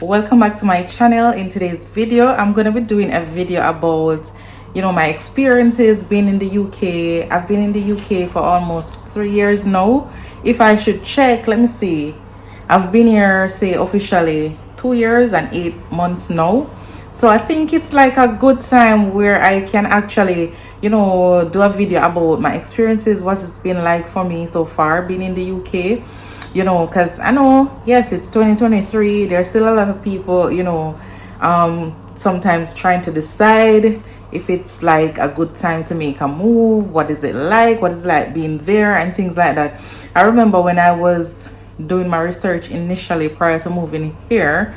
welcome back to my channel. In today's video I'm going to be doing a video about my experiences being in the UK. I've been in the UK for almost 3 years now. If I should check, let me see, I've been here, say, officially 2 years and 8 months now. So I think it's like a good time where I can actually do a video about my experiences, what it's been like for me so far being in the UK. Because I know, yes, it's 2023. There's still a lot of people, sometimes trying to decide if it's like a good time to make a move. What is it like? What is it like being there and things like that. I remember when I was doing my research initially prior to moving here,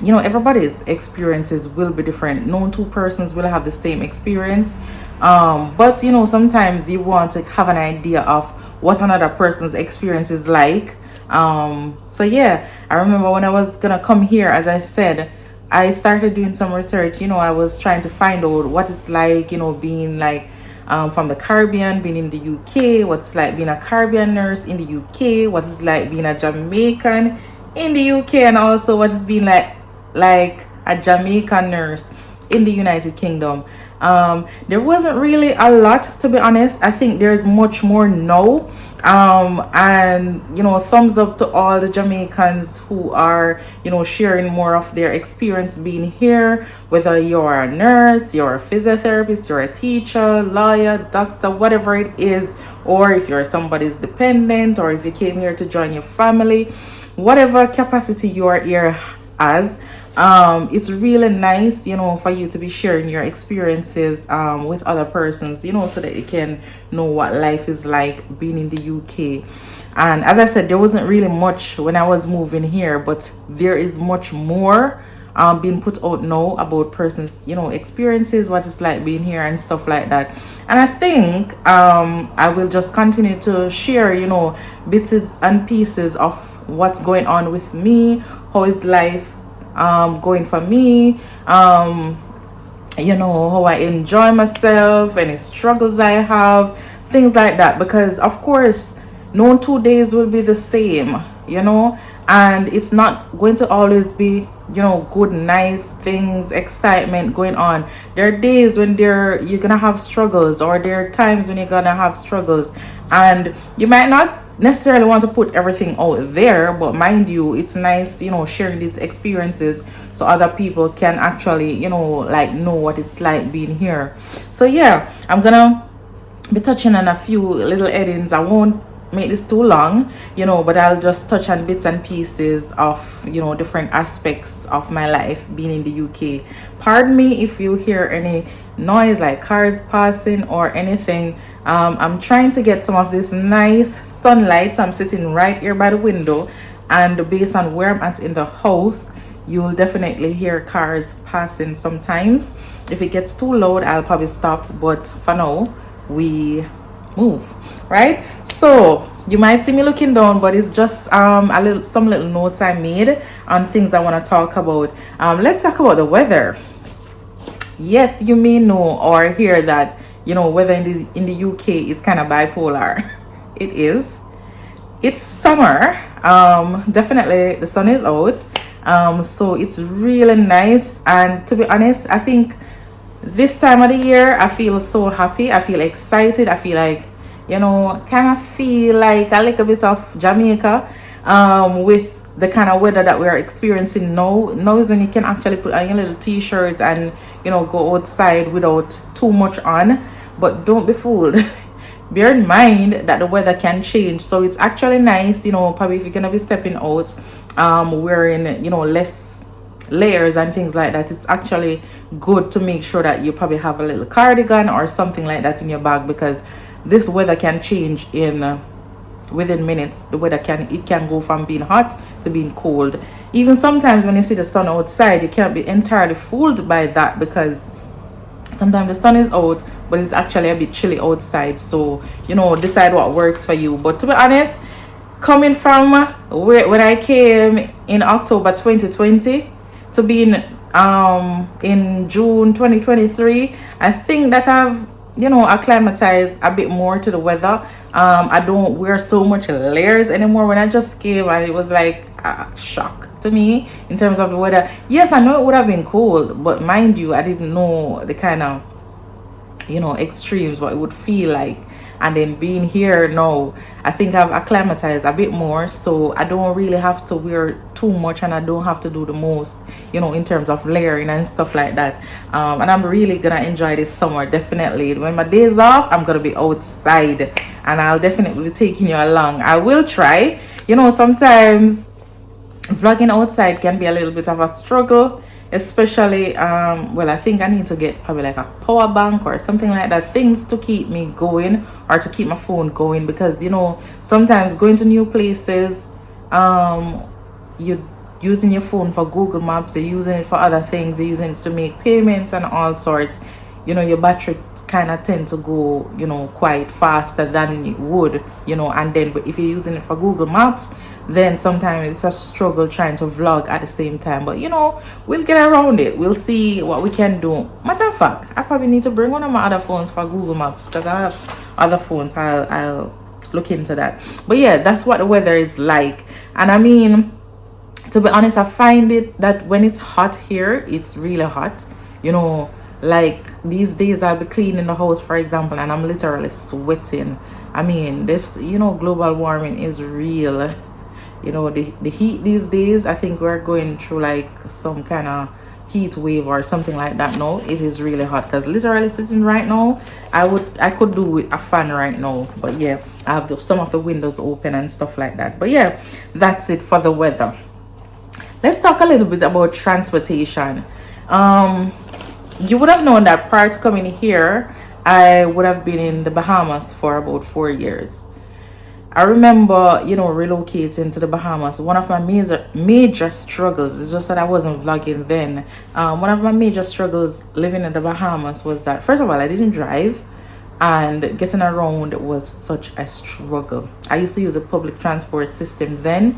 everybody's experiences will be different. No two persons will have the same experience. But sometimes you want to have an idea of what another person's experience is like. So yeah, I remember when I was gonna come here, as I said, I started doing some research. I was trying to find out what it's like, being like from the Caribbean, being in the UK, what's like being a Caribbean nurse in the UK, what it's like being a Jamaican in the UK, and also what it's been like a Jamaican nurse in the United Kingdom. There wasn't really a lot, to be honest. I think there's much more now. And thumbs up to all the Jamaicans who are sharing more of their experience being here, whether you're a nurse, you're a physiotherapist, you're a teacher, lawyer, doctor, whatever it is, or if you're somebody's dependent, or if you came here to join your family, whatever capacity you are here as. It's really nice, for you to be sharing your experiences with other persons, so that you can know what life is like being in the UK. And as I said, there wasn't really much when I was moving here, but there is much more being put out now about persons, experiences, what it's like being here and stuff like that. And I think I will just continue to share, bits and pieces of what's going on with me, how is life going for me, how I enjoy myself, any struggles I have, things like that. Because of course no 2 days will be the same, and it's not going to always be good, nice things, excitement going on. There are days when you're gonna have struggles, or there are times when you're gonna have struggles, and you might not necessarily want to put everything out there, but mind you, it's nice sharing these experiences so other people can actually know what it's like being here. So yeah, I'm gonna be touching on a few little headings. I won't make this too long, but I'll just touch on bits and pieces of different aspects of my life being in the UK. Pardon me if you hear any noise like cars passing or anything. I'm trying to get some of this nice sunlight, so I'm sitting right here by the window, and based on where I'm at in the house, you'll definitely hear cars passing sometimes. If it gets too loud, I'll probably stop, but for now we move, right? So you might see me looking down, but it's just some little notes I made on things I want to talk about. Let's talk about the weather. Yes, you may know or hear that weather in the UK is kind of bipolar. It is. It's summer. Definitely the sun is out. So it's really nice. And to be honest, I think this time of the year I feel so happy. I feel excited. I feel like kind of feel like a little bit of Jamaica with the kind of weather that we're experiencing now. Now is when you can actually put on your little t-shirt and go outside without too much on. But don't be fooled. Bear in mind that the weather can change, so it's actually nice, probably if you're gonna be stepping out wearing less layers and things like that. It's actually good to make sure that you probably have a little cardigan or something like that in your bag, because this weather can change within minutes. The weather can go from being hot to being cold. Even sometimes when you see the sun outside, you can't be entirely fooled by that, because sometimes the sun is out but it's actually a bit chilly outside. So decide what works for you. But to be honest, coming from when I came in October 2020 to being in June 2023, I think that I've acclimatized a bit more to the weather. I don't wear so much layers anymore. When I just came, it was like a shock to me in terms of the weather. Yes, I know it would have been cold, but mind you, I didn't know the kind of, extremes, what it would feel like. And then being here now, I think I've acclimatized a bit more, so I don't really have to wear too much, and I don't have to do the most, in terms of layering and stuff like that. And I'm really gonna enjoy this summer, definitely. When my days off, I'm gonna be outside, and I'll definitely be taking you along. I will try. Sometimes vlogging outside can be a little bit of a struggle, especially well, I think I need to get probably like a power bank or something like that, things to keep me going, or to keep my phone going, because sometimes going to new places, you using your phone for Google Maps, you're using it for other things, you're using it to make payments and all sorts. Your battery kind of tend to go quite faster than it would, and then but if you're using it for Google Maps, then sometimes it's a struggle trying to vlog at the same time. But we'll get around it. We'll see what we can do. Matter of fact, I probably need to bring one of my other phones for Google Maps, because I have other phones. I'll look into that. But yeah, that's what the weather is like. And I mean, to be honest, I find it that when it's hot here, it's really hot. Like these days I'll be cleaning the house, for example, and I'm literally sweating. I mean, this global warming is real. The heat these days, I think we're going through like some kind of heat wave or something like that. No, it is really hot, because literally sitting right now, I could do with a fan right now. But yeah, I have some of the windows open and stuff like that. But yeah, that's it for the weather. Let's talk a little bit about transportation. You would have known that prior to coming here, I would have been in the Bahamas for about 4 years. I remember, relocating to the Bahamas. One of my major struggles is just that I wasn't vlogging then. One of my major struggles living in the Bahamas was that, first of all, I didn't drive, and getting around was such a struggle. I used to use a public transport system then,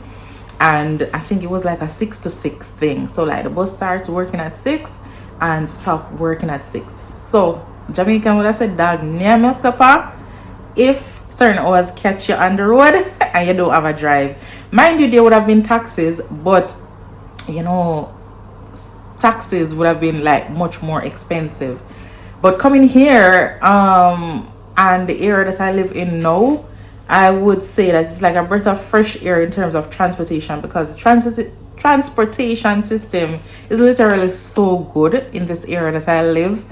and I think it was like a 6 to 6 thing. So like the bus starts working at 6 and stop working at 6. So Jamaican would have said, dog, near me supper if certain hours catch you on the road and you don't have a drive. Mind you, there would have been taxes, but taxes would have been like much more expensive. But coming here, and the area that I live in now, I would say that it's like a breath of fresh air in terms of transportation, because the transportation system is literally so good in this area that I live.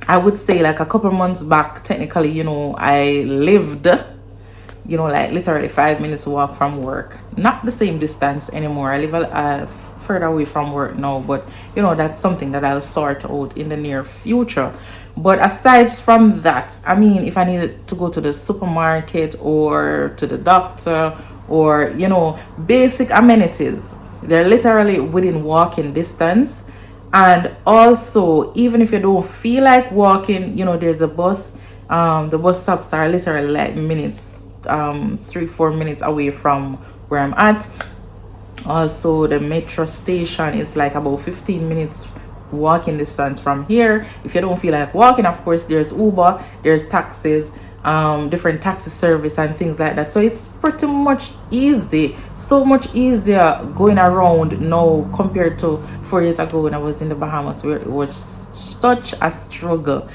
I would say like a couple months back, technically, I lived, like literally 5 minutes walk from work. Not the same distance anymore. I live further away from work now, but that's something that I'll sort out in the near future. But aside from that, I mean, if I needed to go to the supermarket or to the doctor, or basic amenities, they're literally within walking distance. And also, even if you don't feel like walking, there's a bus. The bus stops are literally like minutes, 3-4 minutes away from where I'm at. Also, the metro station is like about 15 minutes walking distance from here. If you don't feel like walking, of course, there's Uber, there's taxis, different taxi service and things like that. So it's pretty much easy, so much easier going around now compared to 4 years ago when I was in the Bahamas, where it was such a struggle.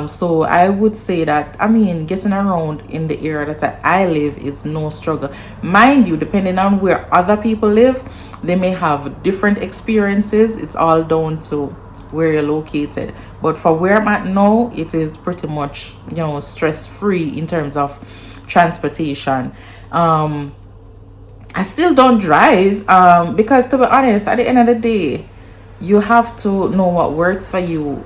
So I would say that, I mean, getting around in the area that I live is no struggle. Mind you, depending on where other people live, they may have different experiences. It's all down to where you're located. But for where I'm at now, it is pretty much, stress-free in terms of transportation. I still don't drive, because, to be honest, at the end of the day, you have to know what works for you.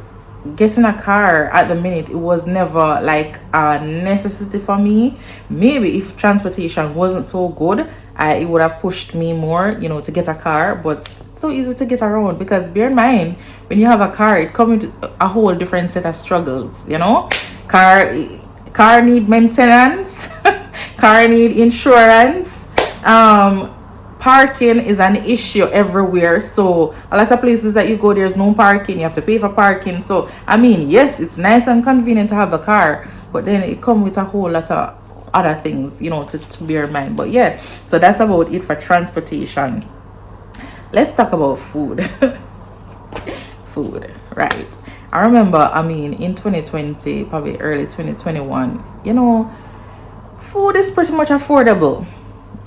Getting a car at the minute, it was never like a necessity for me. Maybe if transportation wasn't so good, it would have pushed me more, to get a car. But it's so easy to get around, because bear in mind, when you have a car, it comes with a whole different set of struggles. Car need maintenance, car need insurance, parking is an issue everywhere. So a lot of places that you go, there's no parking, you have to pay for parking. So I mean, yes, it's nice and convenient to have a car, but then it comes with a whole lot of other things, to bear in mind. But yeah, so that's about it for transportation. Let's talk about food. Food, right? I remember, in 2020, probably early 2021, food is pretty much affordable.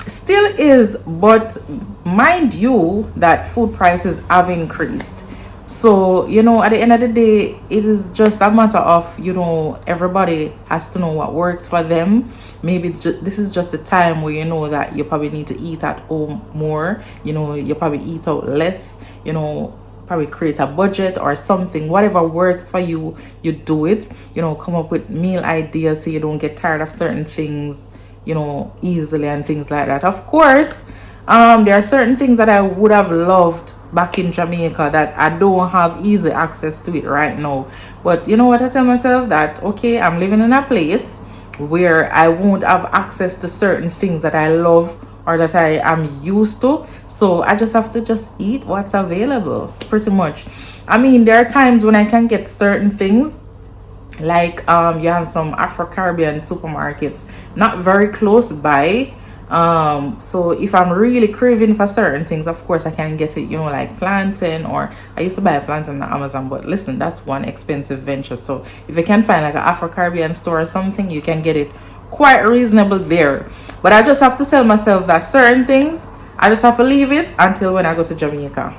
Still is, but mind you that food prices have increased. So, at the end of the day, it is just a matter of, everybody has to know what works for them. Maybe this is just a time where you know that you probably need to eat at home more. You probably eat out less, probably create a budget or something. Whatever works for you, you do it. Come up with meal ideas so you don't get tired of certain things, easily and things like that. Of course, there are certain things that I would have loved back in Jamaica that I don't have easy access to it right now. But you know what, I tell myself that okay, I'm living in a place where I won't have access to certain things that I love or that I am used to. So I just have to just eat what's available, pretty much. There are times when I can get certain things, like you have some Afro-Caribbean supermarkets not very close by. So if I'm really craving for certain things, of course I can get it, like plantain, or I used to buy plantain on Amazon, but listen, that's one expensive venture. So if you can find like an Afro-Caribbean store or something, you can get it quite reasonable there. But I just have to tell myself that certain things I just have to leave it until when I go to Jamaica,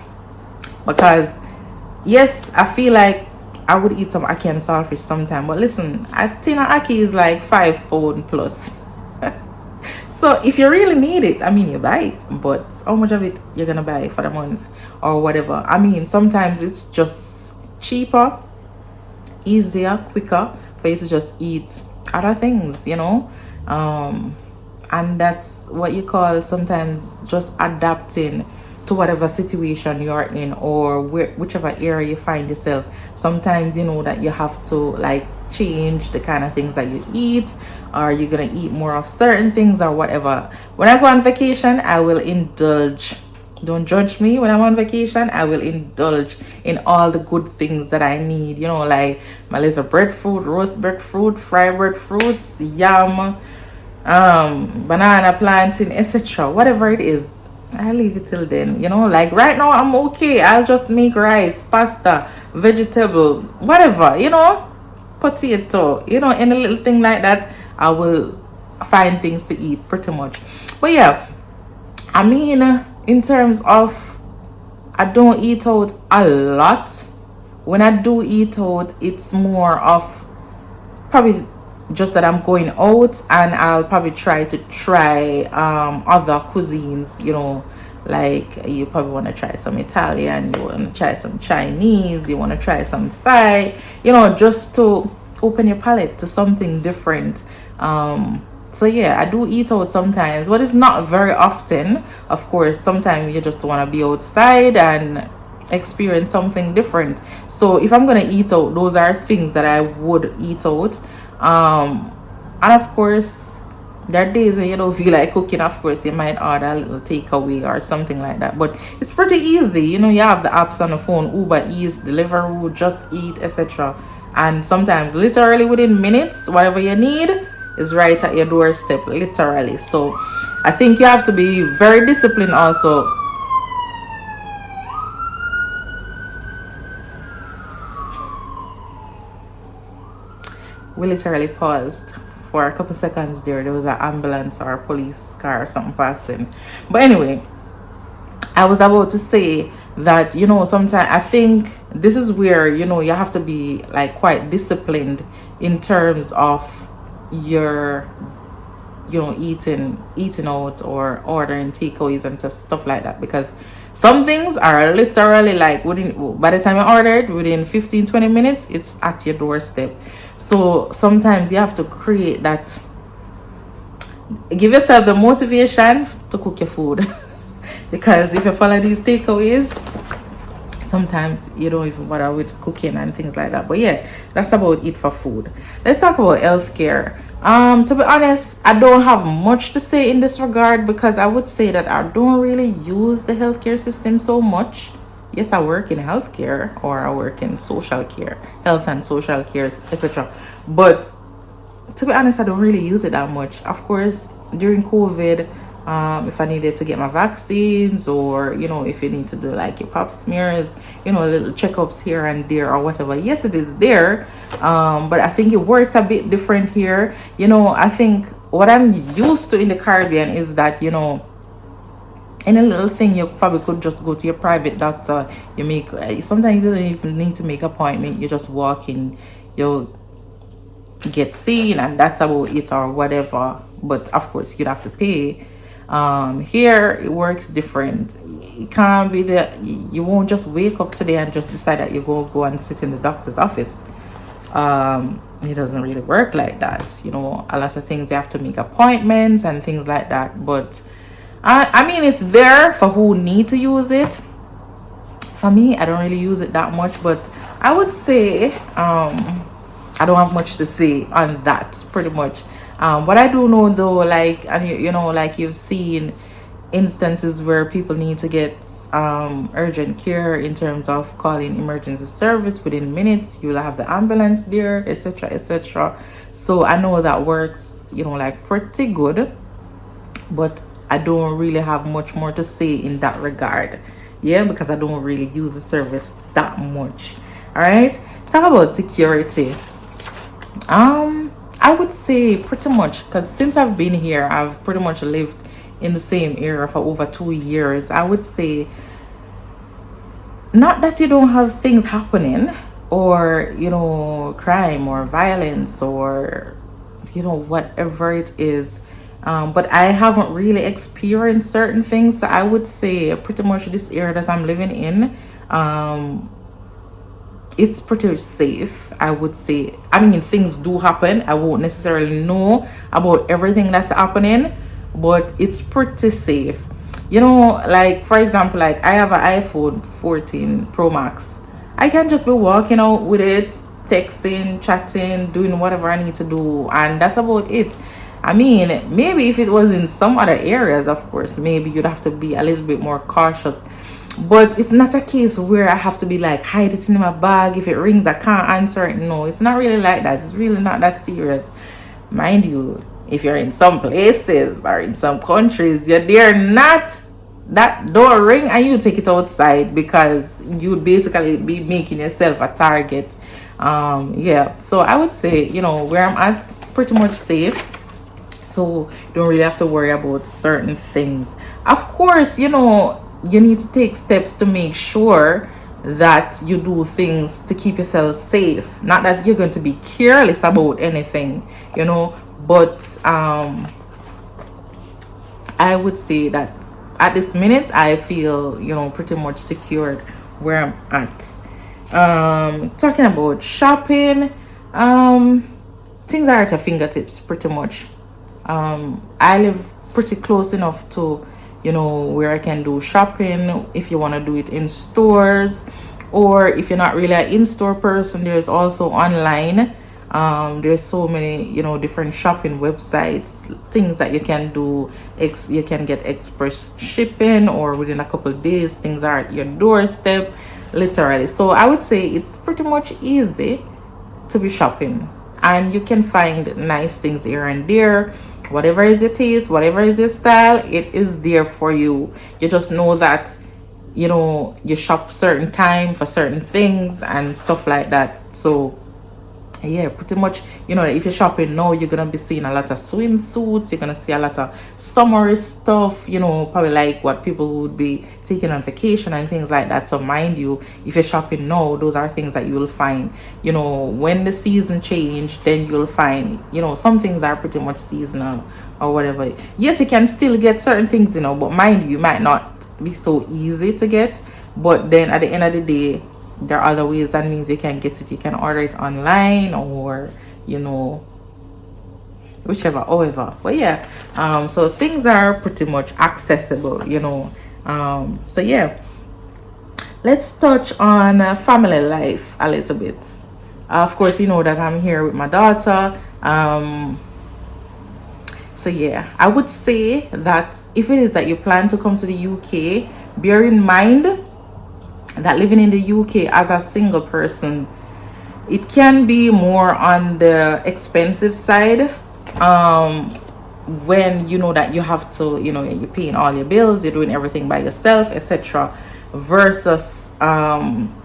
because yes, I feel like I would eat some ackee and saltfish sometime, but listen, a tin of ackee is like £5 plus. So if you really need it, you buy it, but how much of it you're gonna buy for the month or whatever? Sometimes it's just cheaper, easier, quicker for you to just eat other things, and that's what you call sometimes just adapting to whatever situation you're in, or whichever area you find yourself. Sometimes that you have to like change the kind of things that you eat, or you're gonna eat more of certain things or whatever. When I go on vacation, I will indulge. Don't judge me. When I'm on vacation, I will indulge in all the good things that I need, like my little breadfruit, roast breadfruit, fried breadfruits, yam, banana, plantain, etc. Whatever it is, I leave it till then. Like right now I'm okay, I'll just make rice, pasta, vegetable, whatever, potato, any little thing like that, I will find things to eat pretty much. But yeah, in terms of, I don't eat out a lot. When I do eat out, it's more of probably just that I'm going out and I'll probably try other cuisines, like you probably want to try some Italian, you want to try some Chinese, you want to try some Thai, just to open your palate to something different. So yeah, I do eat out sometimes, but it's not very often. Of course, sometimes you just want to be outside and experience something different. So if I'm gonna eat out, those are things that I would eat out. And of course, there are days when you don't feel like cooking. Of course, you might order a little takeaway or something like that, but it's pretty easy. You have the apps on the phone, Uber Eats, Deliveroo, Just Eat, etc. And sometimes literally within minutes, whatever you need is right at your doorstep, literally. So I think you have to be very disciplined also. We literally paused for a couple seconds there. There was an ambulance or a police car or something passing. But anyway, I was about to say that, sometimes I think this is where, you have to be like quite disciplined in terms of your, eating out or ordering takeaways and just stuff like that, because some things are literally like by the time you order it, within 15-20 minutes it's at your doorstep. So sometimes you have to create that, give yourself the motivation to cook your food. Because if you follow these takeaways, sometimes you don't even bother with cooking and things like that. But yeah, that's about it for food. Let's talk about healthcare. To be honest, I don't have much to say in this regard, because I would say that I don't really use the healthcare system so much. Yes, I work in healthcare, or I work in social care, health and social care, etc. But to be honest, I don't really use it that much. Of course, during COVID, if I needed to get my vaccines, or if you need to do like your pap smears, little checkups here and there or whatever, yes, it is there. But I think it works a bit different here. I think what I'm used to in the Caribbean is that, in a little thing, you probably could just go to your private doctor. You make sometimes you don't even need to make an appointment. You just walk in, you get seen, and that's about it, or whatever. But of course, you'd have to pay. Here it works different. It can't be that you won't just wake up today and just decide that you go and sit in the doctor's office. It doesn't really work like that. A lot of things you have to make appointments and things like that. But I mean, it's there for who need to use it. For me, I don't really use it that much, but I would say I don't have much to say on that, pretty much. What I do know though, like, and like you've seen instances where people need to get urgent care in terms of calling emergency service within minutes. You'll have the ambulance there, etc., etc. So I know that works, like pretty good, but I don't really have much more to say in that regard. Yeah, because I don't really use the service that much. All right, talk about security. I would say pretty much, because since I've been here, I've pretty much lived in the same area for over 2 years. I would say, not that you don't have things happening, or crime or violence, or whatever it is, but I haven't really experienced certain things. So I would say pretty much this area that I'm living in, it's pretty safe, I would say. I mean, things do happen. I won't necessarily know about everything that's happening, but it's pretty safe. Like, for example, like, I have an iPhone 14 Pro Max. I can just be walking out with it, texting, chatting, doing whatever I need to do, and that's about it. I mean, maybe if it was in some other areas, of course, maybe you'd have to be a little bit more cautious. But it's not a case where I have to be like, hide it in my bag. If it rings, I can't answer it. No, it's not really like that. It's really not that serious. Mind you, if you're in some places or in some countries, you're there, not that door ring and you take it outside, because you'd basically be making yourself a target. Yeah, so I would say, where I'm at, pretty much safe. So don't really have to worry about certain things. Of course, you need to take steps to make sure that you do things to keep yourself safe. Not that you're going to be careless about anything, but I would say that at this minute I feel, pretty much secured where I'm at. Talking about shopping, things are at your fingertips, pretty much. I live pretty close enough to where I can do shopping. If you want to do it in stores, or if you're not really an in-store person, there's also online. There's so many different shopping websites, things that you can do. You can get express shipping, or within a couple of days things are at your doorstep, literally. So I would say it's pretty much easy to be shopping, and you can find nice things here and there. Whatever is your taste, whatever is your style, it is there for you. You just know that you shop certain time for certain things and stuff like that. So yeah, pretty much, if you're shopping now, you're gonna be seeing a lot of swimsuits. You're gonna see a lot of summery stuff, probably like what people would be taking on vacation and things like that. So mind you, if you're shopping now, those are things that you will find, when the season change, then you'll find, some things are pretty much seasonal or whatever. Yes, you can still get certain things, but mind you, might not be so easy to get. But then at the end of the day, there are other ways and means you can get it. You can order it online, or whichever, however. But yeah, so things are pretty much accessible, so yeah, let's touch on family life a little bit. Of course, that I'm here with my daughter. So yeah, I would say that if it is that you plan to come to the UK, bear in mind that living in the UK as a single person, It can be more on the expensive side, um when you know that you have to, you know, you're paying all your bills, you're doing everything by yourself, etc. Versus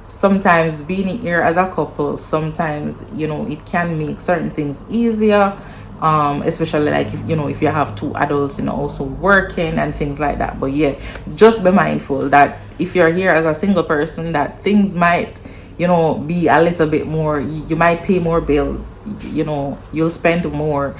sometimes being here as a couple, sometimes, you know, it can make certain things easier, especially like if, you know, if you have two adults, you know, also working and things like that. But yeah, just be mindful that if you're here as a single person, that things might, you know, be a little bit more, you might pay more bills, you know, you'll spend more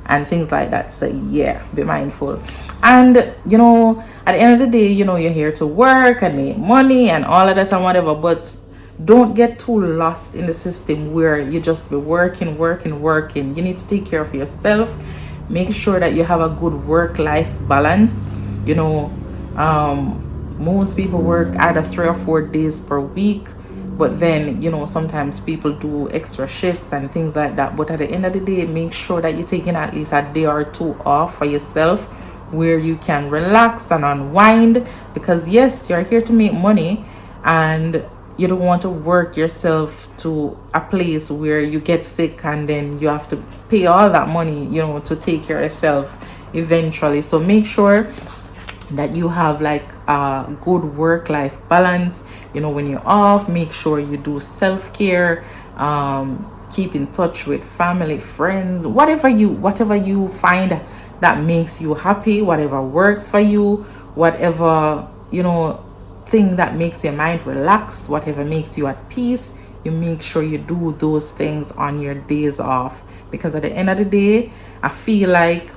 and things like that. So yeah, be mindful. And you know, at the end of the day, you know, you're here to work and make money and all of that and whatever, but don't get too lost in the system where you just be working. You need to take care of yourself. Make sure that you have a good work-life balance. You know, most people work either 3 or 4 days per week, but then, you know, sometimes people do extra shifts and things like that. But at the end of the day, make sure that you're taking at least a day or two off for yourself, where you can relax and unwind, because yes, you're here to make money, and you don't want to work yourself to a place where you get sick and then you have to pay all that money, you know, to take care of yourself eventually. So make sure that you have like a good work-life balance. You know, when you're off, make sure you do self-care, keep in touch with family, friends, whatever you find that makes you happy, whatever works for you, whatever, you know, thing that makes your mind relaxed, whatever makes you at peace, you make sure you do those things on your days off. Because at the end of the day, I feel like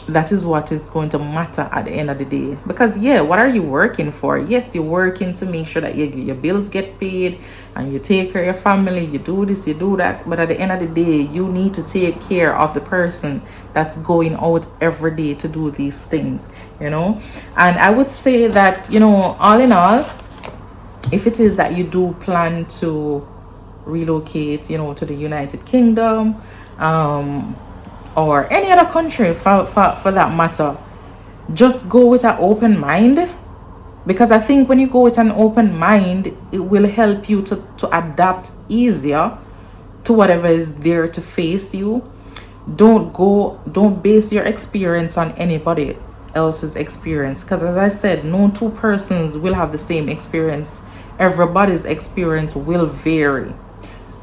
that is what is going to matter at the end of the day. Because yeah, what are you working for? Yes, you're working to make sure that your bills get paid and you take care of your family, you do this, you do that, but at the end of the day, you need to take care of the person that's going out every day to do these things, you know. And I would say that, you know, all in all, if it is that you do plan to relocate, you know, to the United Kingdom, or any other country for that matter, just go with an open mind. Because I think when you go with an open mind, it will help you to adapt easier to whatever is there to face you. Don't base your experience on anybody else's experience, because as I said, no two persons will have the same experience. Everybody's experience will vary.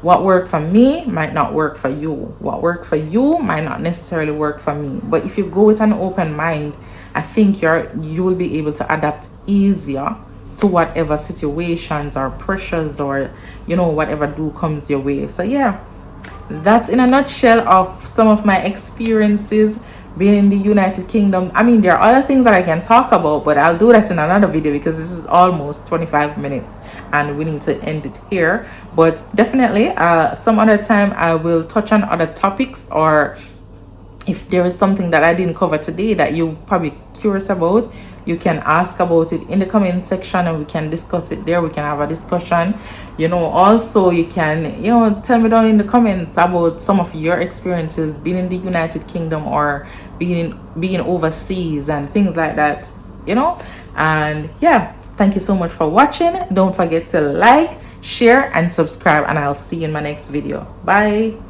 What worked for me might not work for you. What worked for you might not necessarily work for me. But if you go with an open mind, I think you will be able to adapt easier to whatever situations or pressures or, you know, whatever do comes your way. So yeah, that's in a nutshell of some of my experiences being in the United Kingdom. I mean, there are other things that I can talk about, but I'll do that in another video because this is almost 25 minutes and we need to end it here. But definitely some other time I will touch on other topics, or if there is something that I didn't cover today that you probably curious about, you can ask about it in the comment section and we can discuss it there. We can have a discussion, you know. Also, you can, you know, tell me down in the comments about some of your experiences being in the United Kingdom or being overseas and things like that, you know. And yeah, thank you so much for watching. Don't forget to like, share and subscribe, and I'll see you in my next video. Bye.